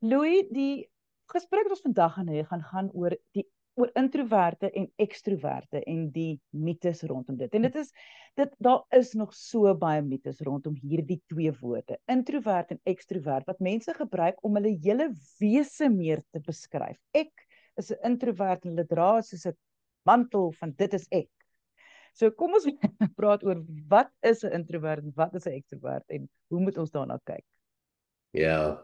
Louis, die gesprek wat ons vandag gaan hê, gaan oor introverte en ekstroverte en die mites rondom dit. En daar is nog so baie mites rondom hierdie twee woorde, introvert en ekstrovert, wat mense gebruik om hulle hele wese meer te beskryf. Ek is 'n introvert en hulle dra soos 'n mantel van dit is ek. So kom ons praat oor wat is 'n introvert en wat is 'n ekstrovert en hoe moet ons daarna kyk? Ja,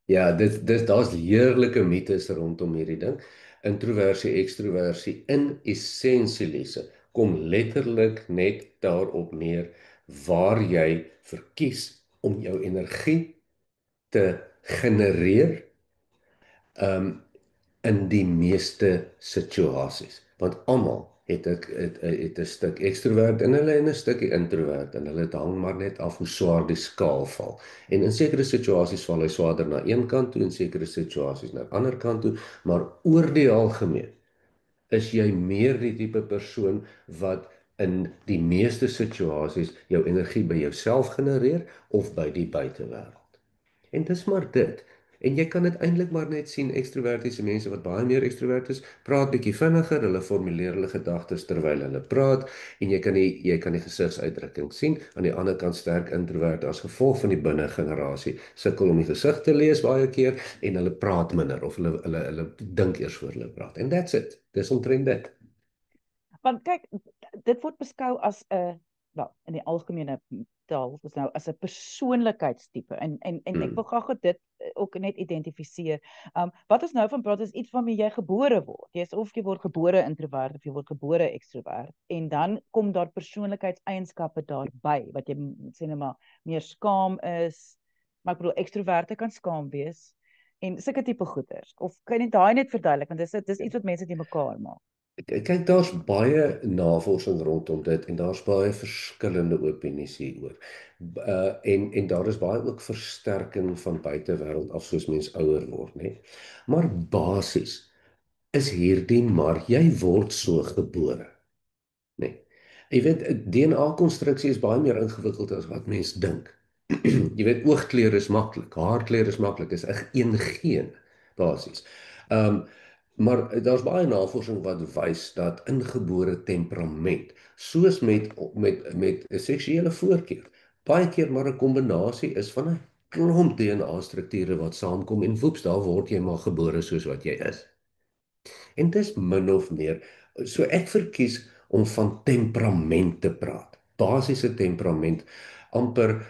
ja, daar's heerlike mites rondom hierdie ding. Introversie, ekstroversie in essensie lesse kom letterlik net daarop neer waar jy verkies om jou energie te genereer, um in die meeste situasies. Want almal het 'n stuk ekstrovert in hulle en 'n stukkie introvert en hulle, het hang maar net af hoe swaar die skaal val. En in sekere situasies val hy swaarder na een kant toe, en sekere situasies na 'n ander kant toe, maar oor die algemeen is jy meer die tipe persoon wat in die meeste situasies jou energie by jouself genereer of by die buitewêreld. En dis maar dit. En jy kan dit eintlik maar net sien, ekstrovertiese mense wat baie meer ekstrovert is, praat bietjie vinniger, hulle formuleer hulle gedagtes terwyl hulle praat, en jy kan die gesigsuitdrukking sien. Aan die ander kant sterk introvert as gevolg van die binnegenerasie sukkel om die gesig te lees baie keer, en hulle praat minder of hulle dink eers voor hulle praat. En that's it. Dis omtrent dit. Want kyk, dit word beskou as 'n, wel, in die algemene taal is nou as 'n persoonlikheidstipe en ek wil Hmm. graag dit ook net identifiseer. Wat ons nou van praat is iets waarmee jy gebore word. Of jy word gebore introvert of jy word gebore ekstrovert, en dan kom daar persoonlikheidseienskappe daarbey wat jy sê net maar meer skaam is. Maar ek bedoel, ekstroverte kan skaam wees en sulke tipe goeders. Of kan jy daai net verduidelik, want dis iets wat mense nie mekaar maak. Kyk, daar's baie navorsing rondom dit en daar's baie verskillende opinies hieroor. En daar is baie ook versterking van buitewêreld af soos mens ouer word, né? Maar basies is hierdie maar jy word so gebore, né? Jy weet, DNA-konstruksie is baie meer ingewikkeld as wat mens dink. Jy weet, oogkleur is maklik, haarkleur is maklik, is een geen basies. Um maar daar's baie navorsing wat wys dat ingebore temperament, soos met 'n seksuele voorkeur, baie keer maar 'n kombinasie is van 'n klomp DNA-strukture wat saamkom, en woeps, daar word jy maar gebore soos wat jy is. En dis min of meer. So ek verkies om van temperament te praat. Basiese temperament, amper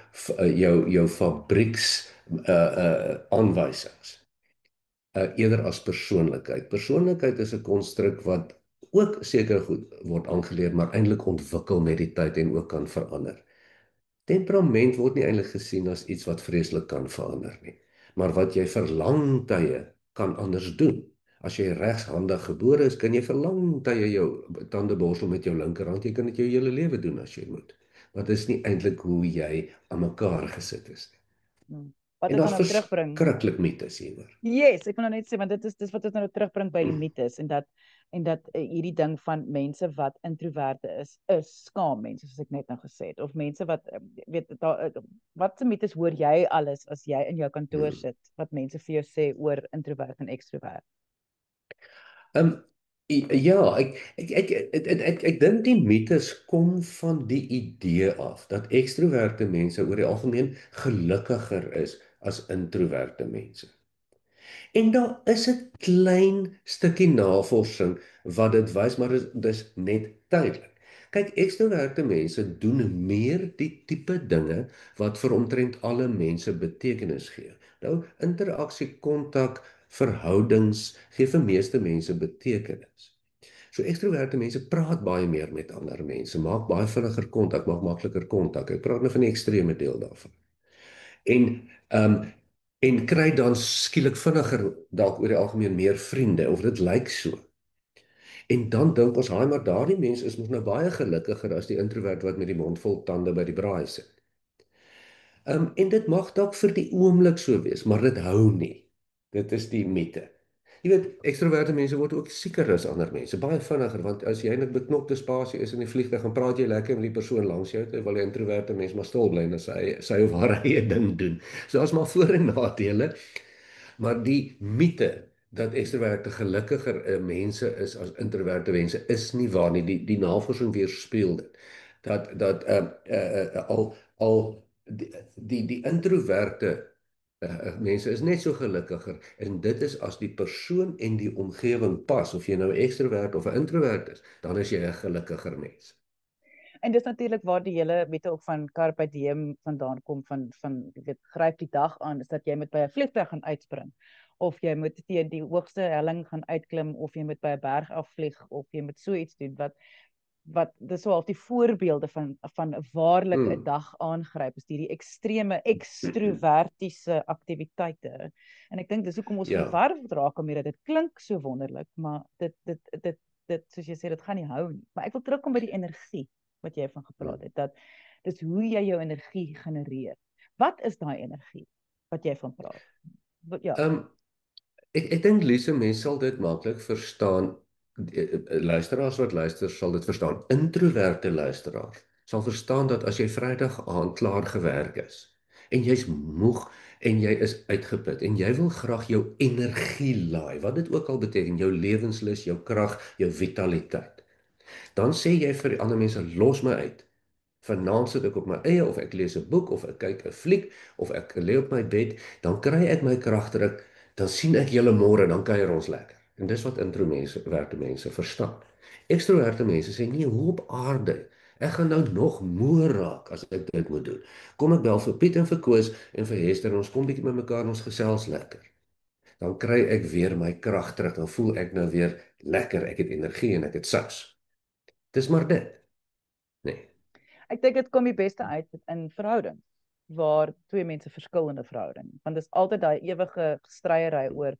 jou fabrieks aanwysings. Eerder as persoonlikheid. Persoonlikheid is 'n konstruk wat ook seker goed word aangeleer, maar eintlik ontwikkel met die tyd en ook kan verander. Temperament word nie eintlik gesien as iets wat vreeslik kan verander nie, maar wat jy vir lang tye kan anders doen. As jy regshandig gebore is, kan jy vir lang tye jou tande borsel met jou linkerhand. Jy kan dit jou hele lewe doen as jy moet. Maar dit is nie eintlik hoe jy aan mekaar gesit is nie. Wat En dit dan daar's nou terugbring. verskriklik mites hieroor. Yes, ek wil nou net sê, want dis wat dit nou terugbring by die mites, en dat hierdie ding van mense wat introverte is skaam mense, soos ek net nou gesê het, of mense wat weet wat se mites hoor jy alles as jy in jou kantoor Hmm. sit wat mense vir jou sê oor introvert en ekstrovert? Um, ja, ek dink die mites kom van die idee af dat ekstroverte mense oor die algemeen gelukkiger is as introverte mense. En daar is 'n klein stukkie navorsing wat dit wys, maar dis net tydelik. Kyk, ekstroverte mense doen meer die tipe dinge wat vir omtrent alle mense betekenis gee. Nou, interaksie, kontak, verhoudings gee vir meeste mense betekenis. So ekstroverte mense praat baie meer met ander mense, maak baie vinniger kontak, maak makliker kontak. Ek praat nou van die ekstreme deel daarvan. En en kry dan skielik vinniger dalk oor die algemeen meer vriende, of dit lyk so. En dan dink ons, haai, maar daardie mense is mos nou baie gelukkiger as die introvert wat met die mond vol tande by die braai sit. En dit mag dalk vir die oomblik so wees, maar dit hou nie. Dit is die mite. Jy weet, ekstroverte mense word ook sieker as ander mense, baie vinniger, want as jy net beknopte spasie is in die vliegtuig, dan praat jy lekker met die persoon langs jou, terwyl die introverte mens maar stil bly en sy of haar eie ding doen. So daar's maar voor- en nadele. Maar die mite dat ekstroverte gelukkiger mense is as introverte mense is nie waar nie. Die navorsing weerspieël dit. Dat al die introverte mense is net so gelukkiger en dit is as die persoon en die omgewing pas of jy nou 'n ekstrovert of 'n introvert is, dan is jy 'n gelukkiger mens. En dis natuurlik waar die hele wete ook van Carpe Diem vandaan kom van jy weet gryp die dag aan is dat jy moet by 'n vliegtuig gaan uitspring of jy moet teen die hoogste helling gaan uitklim of jy moet by 'n berg afvlieg of jy moet so iets doen wat dis so half die voorbeelde van 'n waarlik 'n Hmm. dag aangryp is die ekstreme ekstrovertiese aktiwiteite. En ek dink dis hoekom ons Ja. verward raak om dit klink so wonderlik, maar dit soos jy sê dit gaan nie hou nie. Maar ek wil terugkom by die energie wat jy van gepraat het, dat dis hoe jy jou energie genereer. Wat is daai energie wat jy van praat? Ja. Um, ek dink Lise, mense sal dit maklik verstaan. Luisteraars wat luister sal dit verstaan. Introverte luisteraars sal verstaan dat as jy Vrydag aand klaar gewerk is en jy's moeg en jy is uitgeput en jy wil graag jou energie laai, wat dit ook al beteken, jou lewenslus, jou krag, jou vitaliteit. Dan sê jy vir die ander mense, los my uit. Vanaand sit ek op my eie of ek lees 'n boek of ek kyk 'n fliek of ek lê op my bed, dan kry ek my krag terug, dan sien ek julle môre, dan kuier ons lekker. En dis wat introverte mense verstaan. Ekstroverte mense sê nee, hoe op aarde? Ek gaan nou nog moer raak as ek dit moet doen. Kom ek bel vir Piet en vir Koos en vir Hester en ons kom bietjie met mekaar en ons gesels lekker. Dan kry ek weer my krag terug, dan voel ek nou weer lekker, ek het energie en ek het sous. Dis maar dit. Nee. Ek dink dit kom die beste uit in verhoudings waar twee mense verskil in 'n verhouding. Want dis altyd daai ewige stryery oor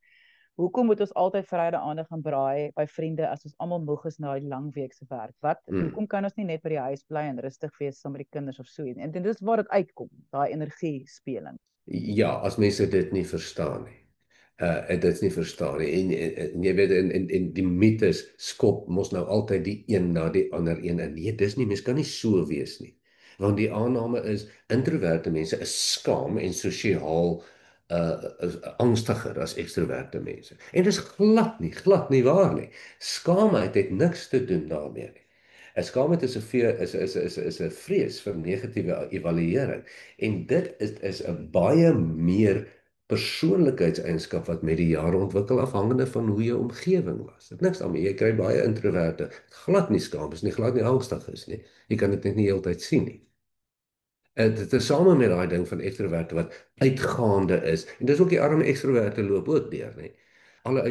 hoekom moet ons altyd Vrydag aande gaan braai by vriende as ons almal moeg is na die lang week se werk? Mm. Hoekom kan ons nie net by die huis bly en rustig wees saam met die kinders of so iets? En dis waar dit uitkom, daai energie speling. Ja, as mense dit nie verstaan nie. Dit is nie verstaan nie. En jy weet en die mites skop mos nou altyd die een na die ander een in. Nee, dis nie, mens kan nie so wees nie. Want die aanname is introverte mense is skaam en sosiaal is angstiger as ekstroverte mense. En dis glad nie waar nie. Skaamheid het niks te doen daarmee nie. 'n Skaamheid is 'n is 'n vrees vir negatiewe evaluering en dit is 'n baie meer persoonlikheidseienskap wat met die jare ontwikkel afhangende van hoe jou omgewing was. Dit niks daarmee. Jy kry baie introverte glad nie skaam is nie, glad nie angstig is nie. Jy kan dit net nie heeltyd sien nie. Dit is same met daai ding van ekstroverte wat uitgaande is. En dis ook die arme ekstroverte loop ook deur, nê. Alle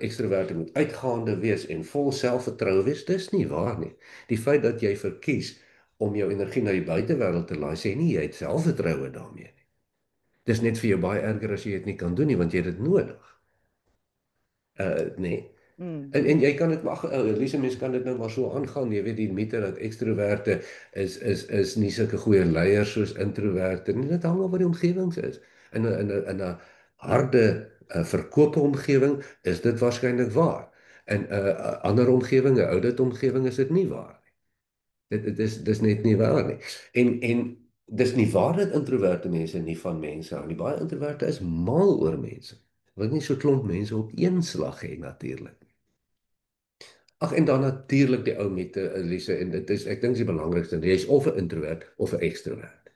ekstroverte moet uitgaande wees en vol selfvertroue wees. Dis nie waar nie. Die feit dat jy verkies om jou energie na die buitewêreld te laai, sê nie jy het selfvertroue daarmee nie. Dis net vir jou baie erger as jy dit nie kan doen nie want jy het dit nodig. Nee. Mm. En jy kan dit maar Elise mense kan dit nou maar so aangaan. Jy weet die mite dat ekstroverte is nie sulke goeie leiers soos introverte nie. Dit hang af wat die omgewings is. In 'n harde verkope omgewing is dit waarskynlik waar. In 'n ander omgewing, 'n oudit omgewing is dit nie waar nie. Dis net nie waar nie. En dis nie waar dat introverte mense nie van mense hou nie. Baie introverte is mal oor mense. Wil nie so klomp mense op een slag hê natuurlik. Ag en dan natuurlik die ou met Elise en dit is ek dink die belangrikste, jy's of 'n introvert of 'n ekstrovert.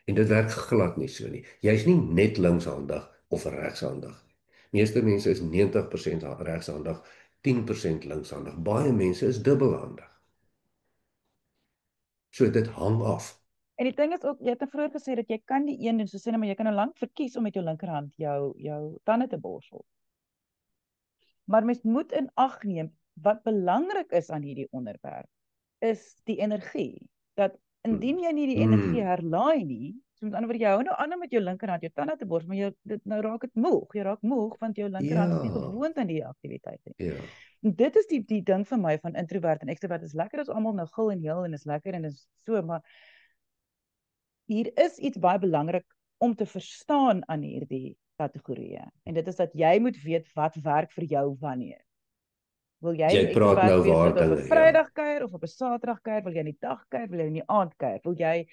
En dit werk glad nie so nie. Jy's nie net linkshandig of regshandig nie. Meeste mense is 90% regshandig, 10% linkshandig. Baie mense is dubbelhandig. So dit hang af. En die ding is ook, jy het vroeër gesê dat jy kan die een doen, so sê net maar jy kan nou lank verkies om met jou linkerhand jou tande te borsel. Maar mens moet in ag neem wat belangrik is aan hierdie onderwerp is die energie. Dat indien jy nie die energie Mm. herlaai nie, so met ander woorde jy hou nou aan met jou linkerhand jou tande te borsel, maar dit nou raak dit moeg. Jy raak moeg want jou linkerhand is nie Ja, gewoond aan die aktiwiteit nie. ja. En dit is die ding vir my van introvert en ekstrovert. Is lekker as almal nou gil en heel en is lekker en is so, maar hier is iets baie belangrik om te verstaan aan hierdie kategorieë. En dit is dat jy moet weet wat werk vir jou wanneer. Wil jy Jy 'n praat ekstrovert nou wees waar wat op 'n dinge, ja. Vrydag kuier of op 'n Saterdag kuier? Wil jy in die dag kuier? Wil jy in die aand kuier? Wil jy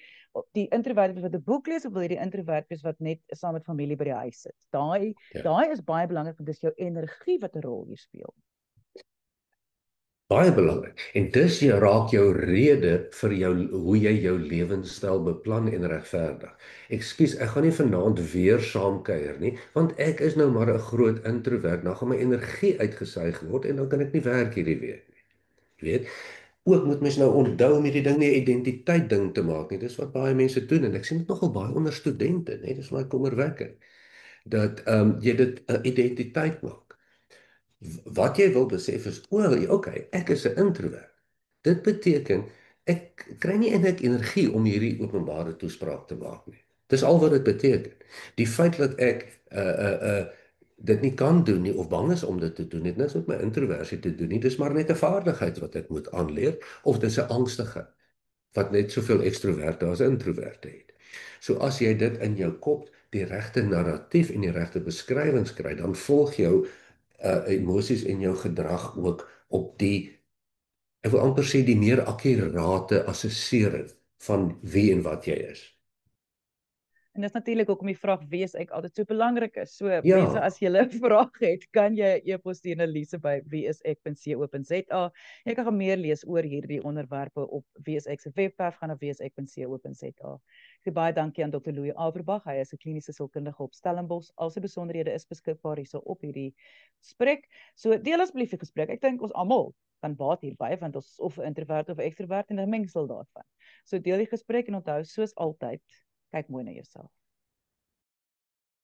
die introvert wees wat 'n boek lees of wil jy die introvert wees wat net saam met familie by die huis sit? Ja. Daai is baie belangrik want dis jou energie wat 'n rol hier speel. Baie belangrik. En dis jy raak jou rede vir jou hoe jy jou lewenstyl beplan en regverdig. Ekskuus, ek gaan nie vanaand weer saam kuier nie, want ek is nou maar 'n groot introvert. Nou gaan my energie uitgesuig word en dan kan ek nie werk hierdie week nie. Jy weet, ook moet mens nou onthou om hierdie ding nie 'n identiteit ding te maak nie. Dis wat baie mense doen en ek sien dit nogal baie onder studente, net dis my kommerwekkend dat jy dit 'n identiteit maak. Wat jy wil besef is, o, okay, ek is 'n introvert. Dit beteken ek kry nie eintlik energie om hierdie openbare toespraak te maak nie. Dis al wat dit beteken. Die feit dat ek dit nie kan doen nie of bang is om dit te doen, het niks met my introversie te doen nie. Dis maar net 'n vaardigheid wat ek moet aanleer of dis 'n angstigheid wat net soveel ekstroverte as introverte het. So as jy dit in jou kop die regte narratief en die regte beskrywings kry, dan volg jou emosies en jou gedrag ook op die, ek wil amper sê die meer akkurate assessering van wie en wat jy is. En dis natuurlik hoekom die vraag wie is ek altyd so belangrik is. So mense, Ja, as jy 'n vraag het, kan jy e-pos stuur Lise by wieisek.co.za. Jy kan meer lees oor hierdie onderwerpe op Wie is ek se webwerf, gaan na wieisek.co.za. Ek sê baie dankie aan Dr. Louis Averbag. Hy is 'n kliniese sielkundige op Stellenbosch. Al sy besonderhede is beskikbaar hierso op hierdie gesprek. So deel asseblief die gesprek. Ek dink ons almal kan baat hierby want ons is of 'n introvert of 'n ekstrovert en 'n mengsel daarvan. So deel die gesprek en onthou soos altyd, kyk mooi na jouself.